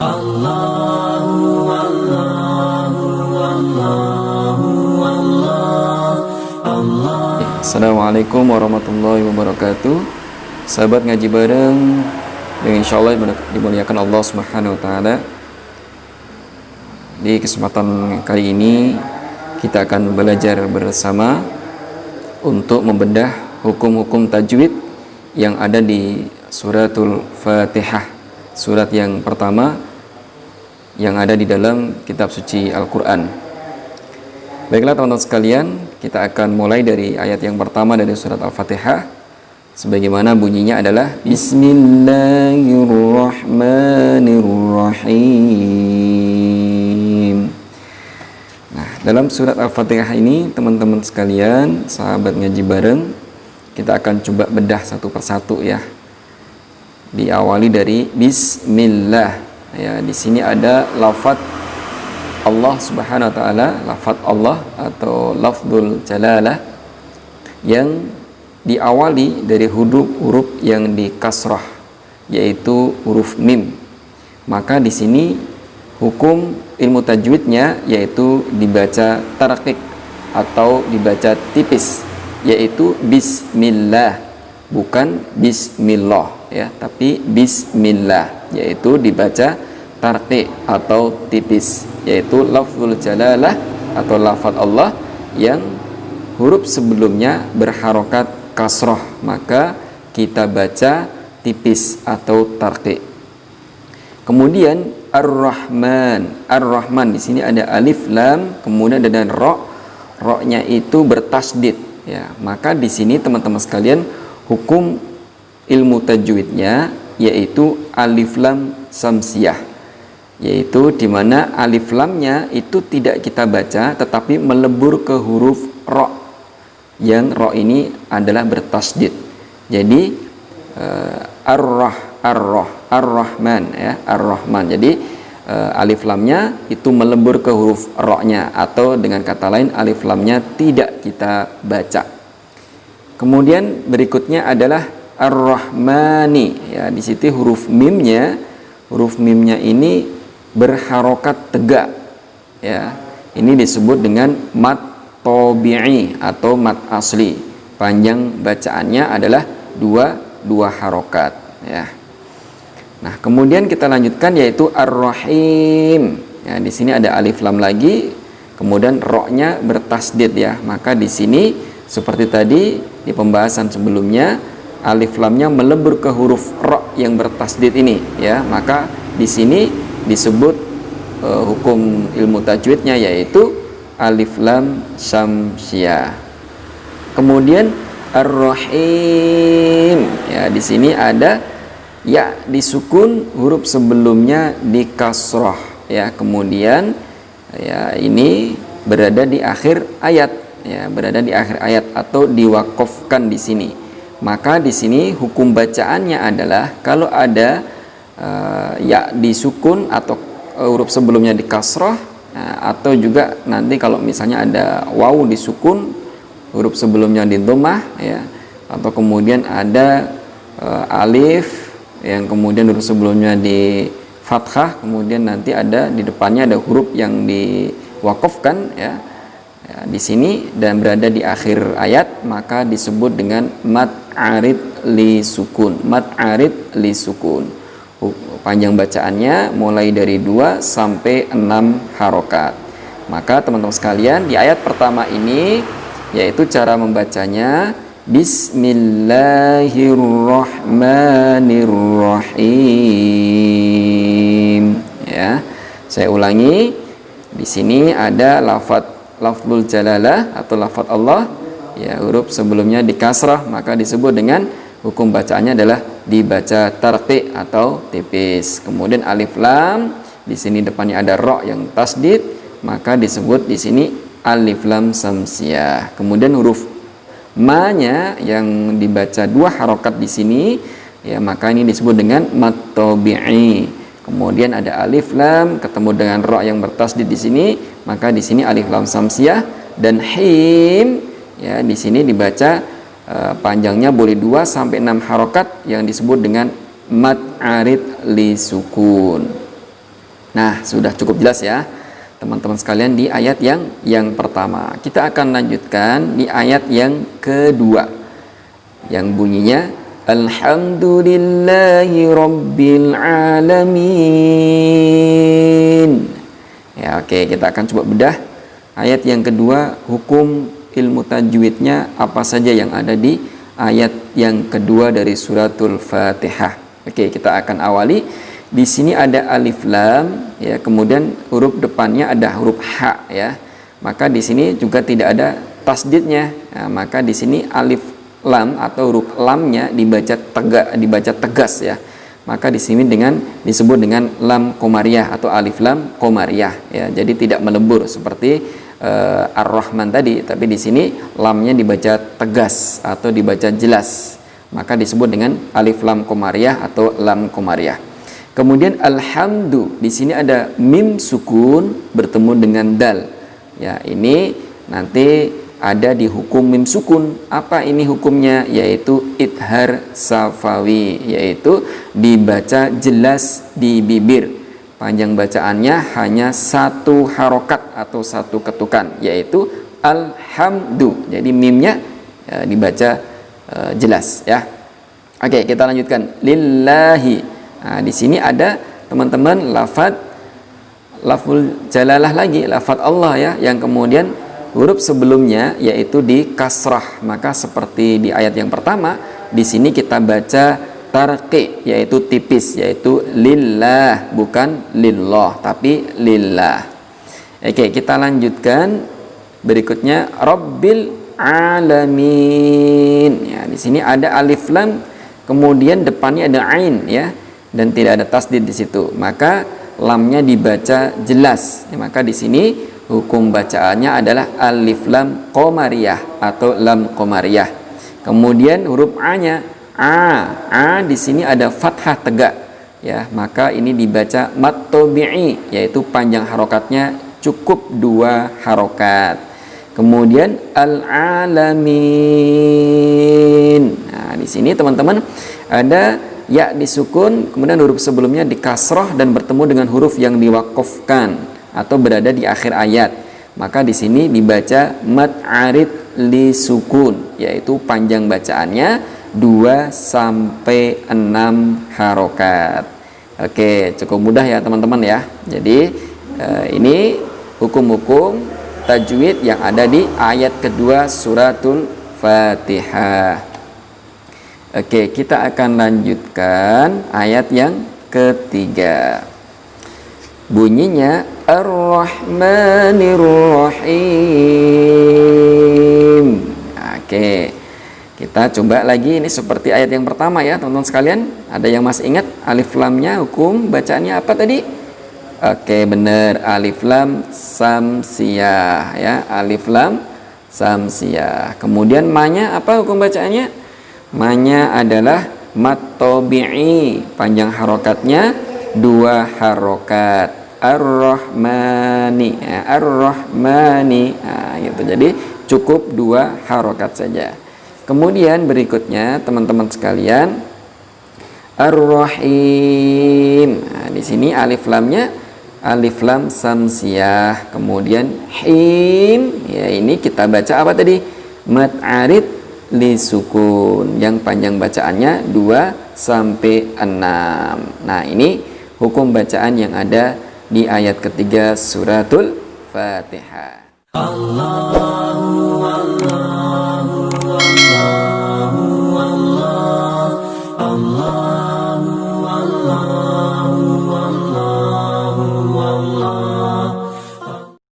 Assalamualaikum warahmatullahi wabarakatuh. Sahabat ngaji bareng yang insyaallah dimuliakan Allah Subhanahu wa taala. Di kesempatan kali ini kita akan belajar bersama untuk membedah hukum-hukum tajwid yang ada di suratul Fatihah, surat yang pertama yang ada di dalam kitab suci Al-Qur'an. Baiklah teman-teman sekalian, kita akan mulai dari ayat yang pertama dari surat Al-Fatihah. Sebagaimana bunyinya adalah Bismillahirrahmanirrahim. Nah, dalam surat Al-Fatihah ini teman-teman sekalian, sahabat ngaji bareng, kita akan coba bedah satu persatu ya. Diawali dari Bismillah. Ya, di sini ada lafadz Allah Subhanahu wa taala, lafaz Allah atau lafzul jalalah yang diawali dari huruf yang di kasrah, yaitu huruf mim. Maka di sini hukum ilmu tajwidnya yaitu dibaca tarqiq atau dibaca tipis, yaitu bismillah, bukan bismillah ya, tapi bismillah, yaitu dibaca tarqiq atau tipis, yaitu lafzul jalalah atau lafaz Allah yang huruf sebelumnya berharokat kasroh, maka kita baca tipis atau tarqiq. Kemudian Ar-Rahman, Ar-Rahman di sini ada alif lam, kemudian ada ra, ra-nya itu bertasdid ya. Maka di sini teman-teman sekalian hukum ilmu tajwidnya yaitu alif lam samsiyah, yaitu dimana alif lamnya itu tidak kita baca tetapi melebur ke huruf ro, yang ro ini adalah bertasdid. Jadi ar-rahman ya, ar-rahman. Jadi alif lamnya itu melebur ke huruf ro-nya, atau dengan kata lain alif lamnya tidak kita baca. Kemudian berikutnya adalah ar-rahmani ya, di situ huruf mimnya ini berharokat tegak ya. Ini disebut dengan mat tabi'i atau mat asli. Panjang bacaannya adalah dua harokat ya. Nah, kemudian kita lanjutkan yaitu ar-rahim. Ya, di sini ada alif lam lagi, kemudian ro-nya bertasdid ya. Maka di sini seperti tadi di pembahasan sebelumnya, alif lamnya melebur ke huruf ro yang bertasdid ini ya. Maka di sini disebut hukum ilmu tajwidnya yaitu alif lam samsiyah. Kemudian ar-rahim ya, di sini ada ya disukun, huruf sebelumnya di kasroh ya. Kemudian ya ini berada di akhir ayat ya, berada di akhir ayat atau diwakofkan di sini. Maka di sini hukum bacaannya adalah kalau ada ya disukun atau huruf sebelumnya di kasroh, atau juga nanti kalau misalnya ada waw disukun, huruf sebelumnya di dhammah ya, atau kemudian ada alif yang kemudian huruf sebelumnya di fathah, kemudian nanti ada di depannya ada huruf yang diwakafkan ya, ya di sini dan berada di akhir ayat, maka disebut dengan mat arid li sukun, mat arid li sukun. Panjang bacaannya mulai dari 2 sampai 6 harokat. Maka teman-teman sekalian, di ayat pertama ini yaitu cara membacanya Bismillahirrahmanirrahim ya. Saya ulangi, di sini ada lafzul jalalah atau lafaz Allah ya, huruf sebelumnya di kasrah, maka disebut dengan hukum bacaannya adalah dibaca tarqiq atau tipis. Kemudian alif lam, di sini depannya ada ro yang tasdid, maka disebut di sini alif lam samsiyah. Kemudian huruf ma-nya yang dibaca 2 harokat di sini ya, maka ini disebut dengan mat tabi'i. Kemudian ada alif lam ketemu dengan ro yang bertasdid di sini, maka di sini alif lam samsiyah. Dan him ya, di sini dibaca panjangnya boleh 2 sampai 6 harokat yang disebut dengan mad arid li sukun. Nah, sudah cukup jelas ya teman-teman sekalian di ayat yang pertama. Kita akan lanjutkan di ayat yang kedua yang bunyinya Alhamdulillahi Rabbil Alamin. Ya, oke, kita akan coba bedah ayat yang kedua, hukum ilmu tajwidnya apa saja yang ada di ayat yang kedua dari suratul Fatihah. Oke, kita akan awali. Di sini ada alif lam ya, kemudian huruf depannya ada huruf ha ya. Maka di sini juga tidak ada tasdidnya. Nah, maka di sini alif lam atau huruf lamnya dibaca tegas ya. Maka di sini disebut dengan lam komariah atau alif lam komariah ya. Jadi tidak melebur seperti Ar-Rahman tadi, tapi di sini lamnya dibaca tegas atau dibaca jelas. Maka disebut dengan alif lam komariah atau lam komariah. Kemudian alhamdu, di sini ada mim sukun bertemu dengan dal. Ya, ini nanti ada di hukum mim sukun. Apa ini hukumnya? Yaitu idhar safawi, yaitu dibaca jelas di bibir. Panjang bacaannya hanya satu harokat atau satu ketukan, yaitu alhamdu. Jadi mimnya dibaca jelas ya. Oke, kita lanjutkan. Lillahi. Nah, di sini ada teman-teman lafzul jalalah lagi, lafaz Allah ya, yang kemudian huruf sebelumnya yaitu di kasrah. Maka seperti di ayat yang pertama, di sini kita baca tarqi, yaitu tipis, yaitu lillah, bukan lillah tapi lillah. Oke, kita lanjutkan berikutnya Rabbil Alamin. Ya, di sini ada alif lam, kemudian depannya ada ain ya, dan tidak ada tasdid di situ. Maka lamnya dibaca jelas. Ya, maka di sini hukum bacaannya adalah alif lam qamariyah atau lam qamariyah. Kemudian huruf A-nya a di sini ada fathah tegak ya, maka ini dibaca mat tabi'i, yaitu panjang harokatnya cukup 2 harokat. Kemudian al-alamin. Nah, di sini teman-teman ada ya disukun, kemudian huruf sebelumnya dikasroh dan bertemu dengan huruf yang diwakofkan atau berada di akhir ayat. Maka di sini dibaca mat arid li sukun, yaitu panjang bacaannya 2 sampai 6 harokat. Oke, cukup mudah ya teman-teman ya. Jadi ini hukum-hukum tajwid yang ada di ayat kedua suratul Fatihah. Oke, kita akan lanjutkan ayat yang ketiga. Bunyinya Ar-Rahmanir Rahim. Oke, kita coba lagi, ini seperti ayat yang pertama ya teman-teman sekalian. Ada yang masih ingat alif lamnya hukum bacaannya apa tadi? Oke, benar, alif lam samsiyah ya, alif lam samsiyah. Kemudian ma-nya apa hukum bacaannya? Ma-nya adalah mat tabi'i, panjang harokatnya 2 harokat. Ar-Rahmani ya, Ar-Rahmani. Nah, gitu. Jadi cukup 2 harokat saja. Kemudian berikutnya teman-teman sekalian Ar-Rahim. Nah, di sini alif lamnya alif lam samsiyah, kemudian him ya, ini kita baca apa tadi? Mat arid li sukun, yang panjang bacaannya 2 sampai 6. Nah, ini hukum bacaan yang ada di ayat ketiga suratul Fatihah. Allahu Allah.